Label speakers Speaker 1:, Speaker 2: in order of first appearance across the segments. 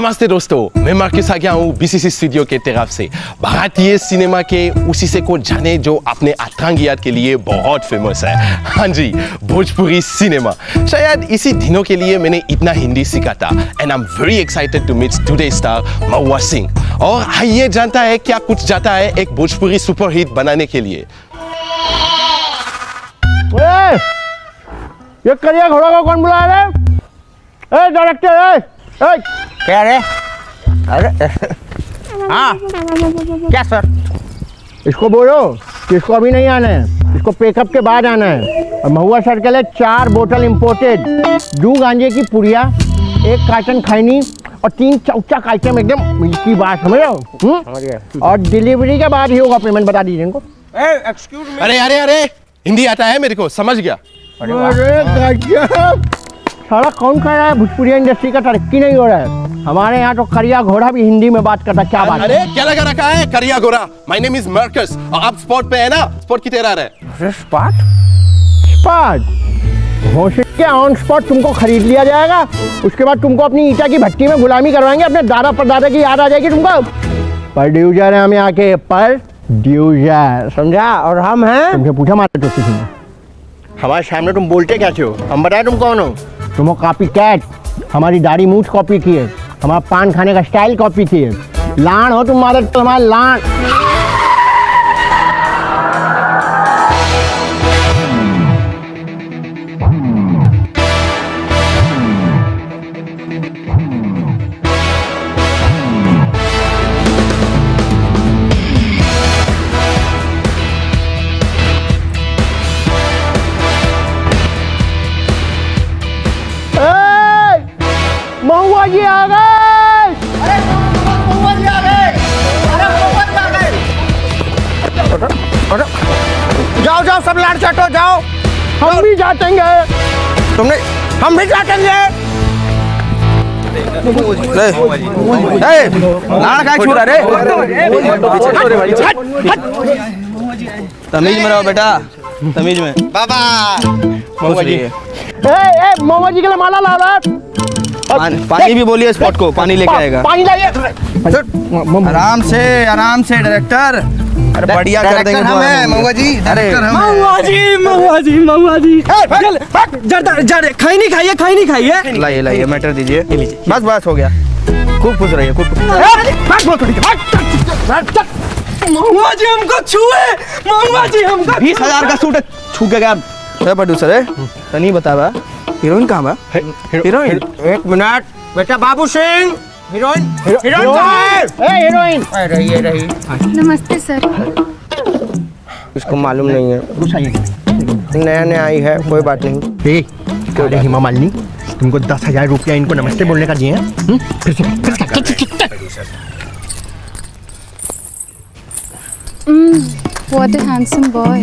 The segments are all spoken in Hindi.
Speaker 1: नमस्ते दोस्तों, मैं मार्कस आ गया हूँ बीसीसी स्टूडियो के तरफ से। भारतीय सिनेमा के उसी से को जाने जो अपने अतरंगियात के लिए बहुत फेमस है। हाँ जी, भोजपुरी सिनेमा। शायद इसी दिनों के लिए मैंने इतना हिंदी सीखा था। And I am very excited to meet today star Mahua Singh. और आइए जानता है क्या कुछ जाता है एक भोजपुरी सुपरहिट बनाने के लिए।
Speaker 2: ये करिया घोड़ा को कौन बुला रहा है? डायरेक्टर
Speaker 3: क्या रे? अरे हाँ क्या सर?
Speaker 2: इसको बोलो कि इसको अभी नहीं आना है, इसको पेकअप के बाद आना है। और महुआ सर के लिए 4 बोतल इम्पोर्टेड 2 गांजे की पुड़िया, 1 कार्टन खैनी और 3 चौचक आइटम एकदम मिल्की बात, समझ रहे हो? और डिलीवरी के बाद ही होगा पेमेंट, बता दीजिए इनको।
Speaker 3: Excuse me.
Speaker 1: अरे अरे अरे, हिंदी आता है मेरे को, समझ गया।
Speaker 2: अरे गजब! सारा कौन कह रहा है भोजपुरी इंडस्ट्री का तरक्की नहीं हो रहा है? हमारे यहाँ तो करिया घोड़ा भी हिंदी में बात करता। क्या बात?
Speaker 1: अरे क्या लगा रखा है करिया गोरा? माय नेम इज मार्कस और आप स्पॉट पे है ना? स्पॉट की तरह रहे।
Speaker 2: स्पॉट घोषित के ऑन स्पॉट तुमको खरीद लिया जाएगा। उसके बाद तुमको अपनी ईटा की भट्टी में गुलामी करवाएंगे। अपने दादा परदादा की याद आ जाएगी तुमको। प्रोड्यूसर है हम यहाँ के, प्रोड्यूसर, समझा? और हम हैं, तुमसे पूछा मारा तो किसी ने? हमारे सामने तुम बोलते कैसे हो? हम बताए तुम कौन हो? तुम हो कॉपी कैट। हमारी दाढ़ी मूछ कॉपी की है, हमारा पान खाने का स्टाइल कॉपी की है। लान हो तुम्हारे, तुम्हारे लान। महुआ जी आ गए!
Speaker 3: अरे महुआ जी आ गए! अरे महुआ जी आ गए! जाओ जाओ सब लाड़ चाटो, जाओ।
Speaker 2: हम भी जाटेंगे।
Speaker 3: हम भी जाटेंगे। लाड़ का छुरा रे?
Speaker 4: तमीज में रहो बेटा, तमीज में।
Speaker 3: बाबा
Speaker 1: महुआ जी,
Speaker 2: महुआ जी के लिए माला ला रहा।
Speaker 4: पानी भी बोलिए स्पॉट को, पानी लेके आएगा।
Speaker 2: पानी लाइए।
Speaker 4: आराम से डायरेक्टर। अरे बढ़िया कर देंगे
Speaker 3: महुआ जी।
Speaker 4: अरे
Speaker 5: महुआ जी जरा खाई नहीं खाइए।
Speaker 4: लाइए मैटर दीजिए। बस हो गया। खूब खुश रहिए, खूब।
Speaker 5: महुआ जी हमको छुए, महुआ जी हमको
Speaker 4: 20,000 का सूट छू के गया। प्रोड्यूसर है तो नहीं बतावा हीरोइन कहाँ बा? हीरोइन
Speaker 3: 1 मिनट बेटा। बाबू सिंह हीरोइन
Speaker 2: हीरोइन
Speaker 3: रही।
Speaker 6: नमस्ते सर।
Speaker 3: इसको मालूम नहीं है, नया आई है, कोई बात नहीं।
Speaker 2: अरे हिमा मालिनी, तुमको 10,000 रुपया इनको नमस्ते बोलने का दिए हैं?
Speaker 6: What a handsome boy.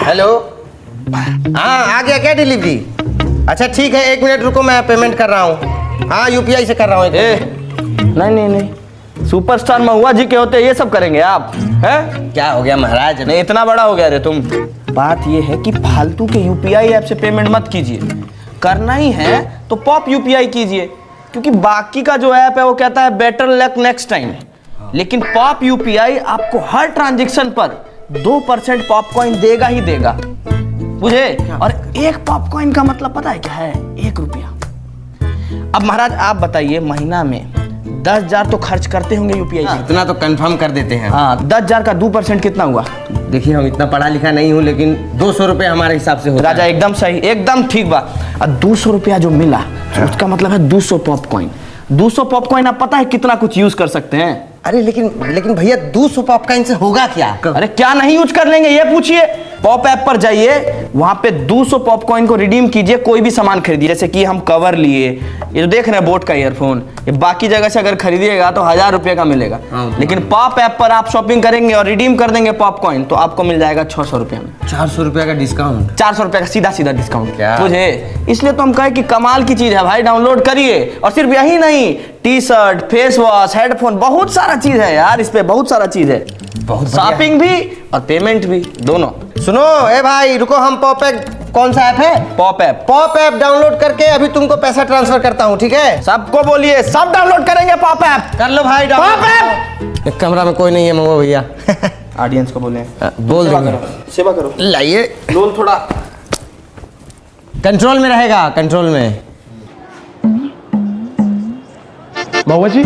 Speaker 3: Hello, हाँ आ गया क्या डिलीवरी? अच्छा ठीक है, 1 मिनट रुको, मैं पेमेंट कर रहा हूँ। हाँ यूपीआई से कर रहा हूँ।
Speaker 4: नहीं, सुपरस्टार महुआ जी के होते ये सब करेंगे आप? हैं?
Speaker 3: क्या हो गया महाराज?
Speaker 4: नहीं, इतना बड़ा हो गया रे तुम। बात ये है कि फालतू के यूपीआई ऐप से पेमेंट मत कीजिए। करना ही है तो पॉप यूपीआई कीजिए, क्योंकि बाकी का जो ऐप है वो कहता है बेटर लक नेक्स्ट टाइम, लेकिन पॉप यूपीआई आपको हर ट्रांजैक्शन पर 2% पॉपकॉइन देगा ही देगा, बुझे? और 1 पॉपकॉइन का मतलब पता है क्या है? 1 रुपया। अब महाराज आप बताइए, महीना में 10,000 तो खर्च करते होंगे यूपीआई से।
Speaker 3: इतना तो कंफर्म कर देते हैं।
Speaker 4: हाँ, 10,000 का 2% कितना हुआ?
Speaker 3: देखिए हम इतना पढ़ा लिखा नहीं हूँ, लेकिन 200 रुपये हमारे हिसाब से होता
Speaker 4: राजा
Speaker 3: है।
Speaker 4: एकदम सही, एकदम ठीक बा। 200 रुपया जो मिला, उसका मतलब है 200 पॉपकॉइन। 200 पॉपकॉइन आप पता है कितना कुछ यूज कर सकते हैं?
Speaker 3: अरे लेकिन भैया 200 पॉपकॉर्न से होगा क्या?
Speaker 4: अरे क्या नहीं यूज कर लेंगे ये पूछिए। पॉप ऐप पर जाइए, वहां पे 200 पॉपकॉइन को रिडीम कीजिए, कोई भी सामान खरीदिए। जैसे कि हम कवर लिए, ये जो देख रहे हैं बोट का ईयरफोन, ये बाकी जगह से अगर खरीदिएगा तो 1000 रुपये का मिलेगा, लेकिन पॉप ऐप पर आप शॉपिंग करेंगे और रिडीम कर देंगे पॉपकॉइन तो आपको मिल जाएगा 600 रुपये में।
Speaker 3: 400 रुपये का डिस्काउंट?
Speaker 4: 400 रुपये का सीधा सीधा डिस्काउंट।
Speaker 3: क्या?
Speaker 4: मुझे इसलिए तो हम कहे कि कमाल की चीज है भाई, डाउनलोड करिए। और सिर्फ यही नहीं, T shirt, face wash, headphone, बहुत सारा चीज है यार इस पे, बहुत सारा चीज है।
Speaker 3: बहुत बढ़िया।
Speaker 4: शॉपिंग भी और पेमेंट भी दोनों।
Speaker 3: सुनो ए भाई रुको, हम पॉप ऐप, कौन सा ऐप है?
Speaker 4: Pop app.
Speaker 3: Pop app download करके अभी तुमको पैसा ट्रांसफर करता हूँ, ठीक है?
Speaker 4: सबको बोलिए, सब डाउनलोड करेंगे पॉप ऐप।
Speaker 3: कर लो भाई
Speaker 4: पॉप
Speaker 3: डाउनलोड। एक कमरा में कोई नहीं है मम्मा भैया।
Speaker 4: ऑडियंस को बोले,
Speaker 3: बोल
Speaker 4: सेवा
Speaker 3: देंगे।
Speaker 4: करो, सेवा करो,
Speaker 3: लाइए,
Speaker 4: लोन थोड़ा
Speaker 3: कंट्रोल में रहेगा, कंट्रोल में।
Speaker 1: महुआ जी,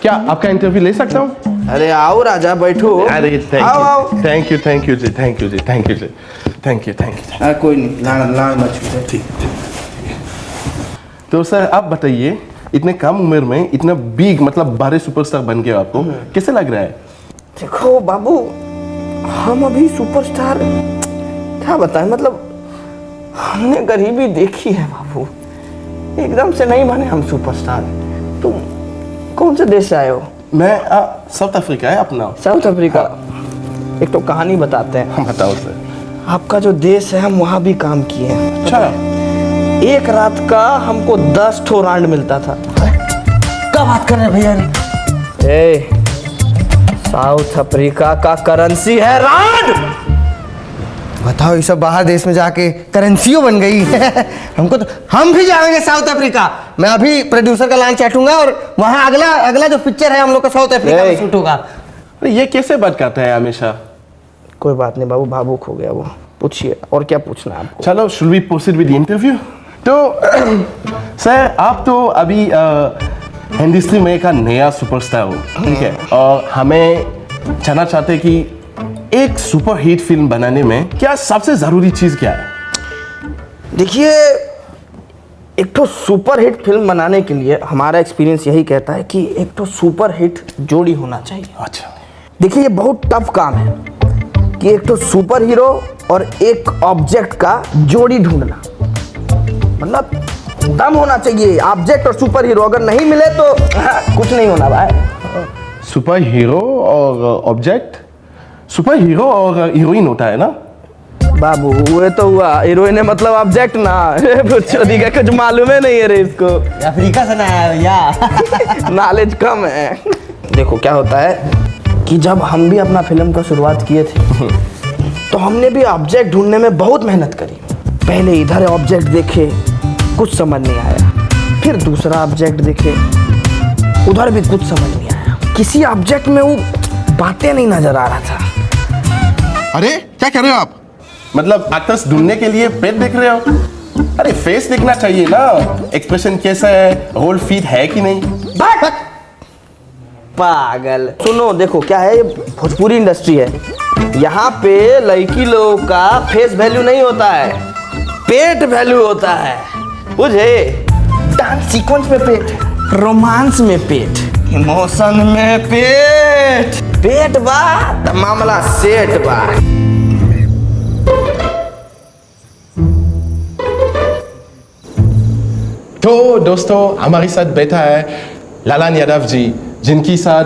Speaker 1: क्या आपका इंटरव्यू ले सकता हूँ?
Speaker 4: अरे आओ राजा, बैठो।
Speaker 1: अरे
Speaker 4: आओ आओ।
Speaker 1: थैंक यू जी, थैंक यू जी।
Speaker 4: कोई नहीं, लाड़ मत छूटे।
Speaker 1: ठीक। तो सर आप बताइए, इतने कम उम्र में इतना बिग मतलब बड़े सुपरस्टार बन गए आपको, कैसे लग रहा है?
Speaker 4: देखो बाबू, हम अभी सुपरस्टार क्या बताएं, मतलब हमने गरीबी देखी है बाबू, एकदम से नहीं बने हम सुपरस्टार। तुम कौन से देश से आए हो?
Speaker 1: मैं साउथ अफ्रीका है अपना।
Speaker 4: South Africa. एक तो कहानी बताते हैं।
Speaker 1: बताओ सर।
Speaker 4: आपका जो देश है, हम वहाँ भी काम किए हैं।
Speaker 1: अच्छा।
Speaker 4: एक रात का हमको 10 ठो रांड मिलता था।
Speaker 3: क्या बात कर रहे हैं भैया?
Speaker 4: ए, साउथ अफ्रीका का करेंसी है रांड।
Speaker 3: बताओ, ये सब बाहर देश में जाके करेंसियों बन गई। हमको तो, हम भी जाएंगे साउथ अफ्रीका। मैं अभी प्रोड्यूसर का लाइन चाटूंगा और वहाँ अगला जो पिक्चर है हम लोग का साउथ अफ्रीका में शूट होगा।
Speaker 1: अरे ये कैसे बात करता है हमेशा?
Speaker 4: कोई बात नहीं बाबू, भावुक हो गया वो। पूछिए, और क्या पूछना है आपको?
Speaker 1: चलो, should we proceed with the interview? तो सर आप तो अभी इंडस्ट्री में एक नया सुपरस्टार हो, ठीक है, और हमें जानना चाहते हैं कि एक सुपर हिट फिल्म बनाने में क्या सबसे जरूरी चीज क्या है?
Speaker 4: देखिए, एक तो सुपर हिट फिल्म बनाने के लिए हमारा एक्सपीरियंस यही कहता है कि एक तो सुपर हिट जोड़ी होना चाहिए।
Speaker 1: अच्छा।
Speaker 4: देखिए, ये बहुत टफ काम है कि एक तो सुपर हीरो और एक ऑब्जेक्ट का जोड़ी ढूंढना, मतलब दम होना चाहिए। ऑब्जेक्ट और सुपर हीरो अगर नहीं मिले तो कुछ नहीं होना भाई।
Speaker 1: सुपर हीरो और ऑब्जेक्ट, सुपर हीरो और हीरोइन होता है ना
Speaker 4: बाबू? वो तो हुआ हीरोइन है, मतलब ऑब्जेक्ट ना। कुछ मालूम है नहीं है रे इसको,
Speaker 3: अफ्रीका से ना आया भैया।
Speaker 4: नॉलेज कम है। देखो क्या होता है कि जब हम भी अपना फिल्म का शुरुआत किए थे तो हमने भी ऑब्जेक्ट ढूंढने में बहुत मेहनत करी। पहले इधर ऑब्जेक्ट देखे, कुछ समझ नहीं आया, फिर दूसरा ऑब्जेक्ट देखे, उधर भी कुछ समझ नहीं आया। किसी ऑब्जेक्ट में वो बातें नहीं नजर आ रहा था।
Speaker 1: अरे क्या कर रहे हो आप? मतलब एक्टर्स ढूंढने के लिए पेट देख रहे हो? अरे फेस देखना चाहिए ना, एक्सप्रेशन कैसा है, रोल फिट है कि नहीं।
Speaker 4: पागल। सुनो, देखो क्या है, ये भोजपुरी इंडस्ट्री है, यहाँ पे लड़की लोगों का फेस वैल्यू नहीं होता है, पेट वैल्यू होता है, बुझे? डांस सीक्वेंस में पेट, रोमांस में पेट, इमोशन में पेट, पेट बा त मामला सेट बा।
Speaker 1: तो दोस्तों, हमारे साथ बैठा है लालन यादव जी, जिनकी साथ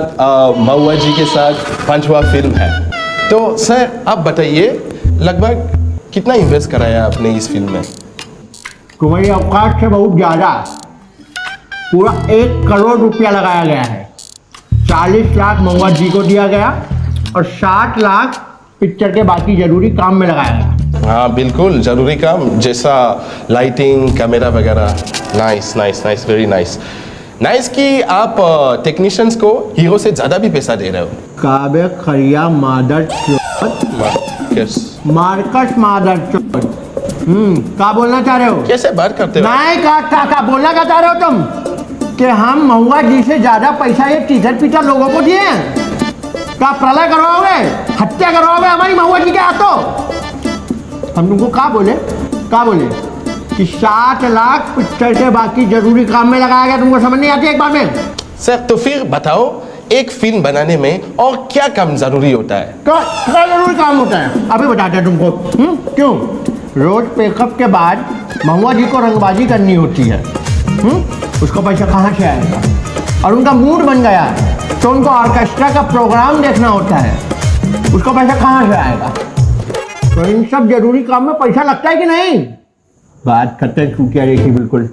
Speaker 1: महुआ जी के साथ 5वां फिल्म है। तो सर आप बताइए, लगभग कितना इन्वेस्ट कराया आपने इस फिल्म में?
Speaker 2: तुम्हारी औकात से बहुत ज़्यादा, पूरा 1 करोड़ रुपया लगाया गया है। 40 लाख महुआ जी को दिया गया और 60 लाख पिक्चर के बाकी जरूरी काम में लगाया गया।
Speaker 1: हाँ बिल्कुल, जरूरी काम जैसा लाइटिंग, कैमरा वगैरह। Nice nice nice, very nice. Nice कि आप टेक्नीशियंस को हीरो से ज़्यादा भी पैसा दे रहे हो।
Speaker 2: काबे खरिया मादर चोद,
Speaker 1: यस।
Speaker 2: मार्कस मादर चोद। क्या बोलना चाह रहे हो?
Speaker 1: कैसे बात करते हो?
Speaker 2: नहीं, क्या बोलना क्या चाह रहे हो तुम? कि हम महुआ जी से ज्यादा पैसा ये टीचर पीचर लोगों को दिए हैं? क्या प्रलय करवाओगे, हत्या करवाओगे हमारी महुआ जी के हाथों? हम तुमको क्या बोले कि 60 लाख पिक्चर के बाकी जरूरी काम में लगाया गया? तुमको समझ नहीं आती एक बार में?
Speaker 1: सर तो फिर बताओ एक फिल्म बनाने में और क्या काम जरूरी होता है?
Speaker 2: क्या जरूरी काम होता है अभी बताते हैं तुमको। क्यों? रोज पेकअप के बाद महुआ जी को रंगबाजी करनी होती है। उसका पैसा कहाँ से आएगा? और उनका मूड बन गया है तो उनको ऑर्केस्ट्रा का प्रोग्राम देखना होता है, उसका पैसा कहाँ से आएगा? तो इन सब जरूरी काम में पैसा लगता है कि नहीं? बात करते हैं छूटिया जैसी बिल्कुल।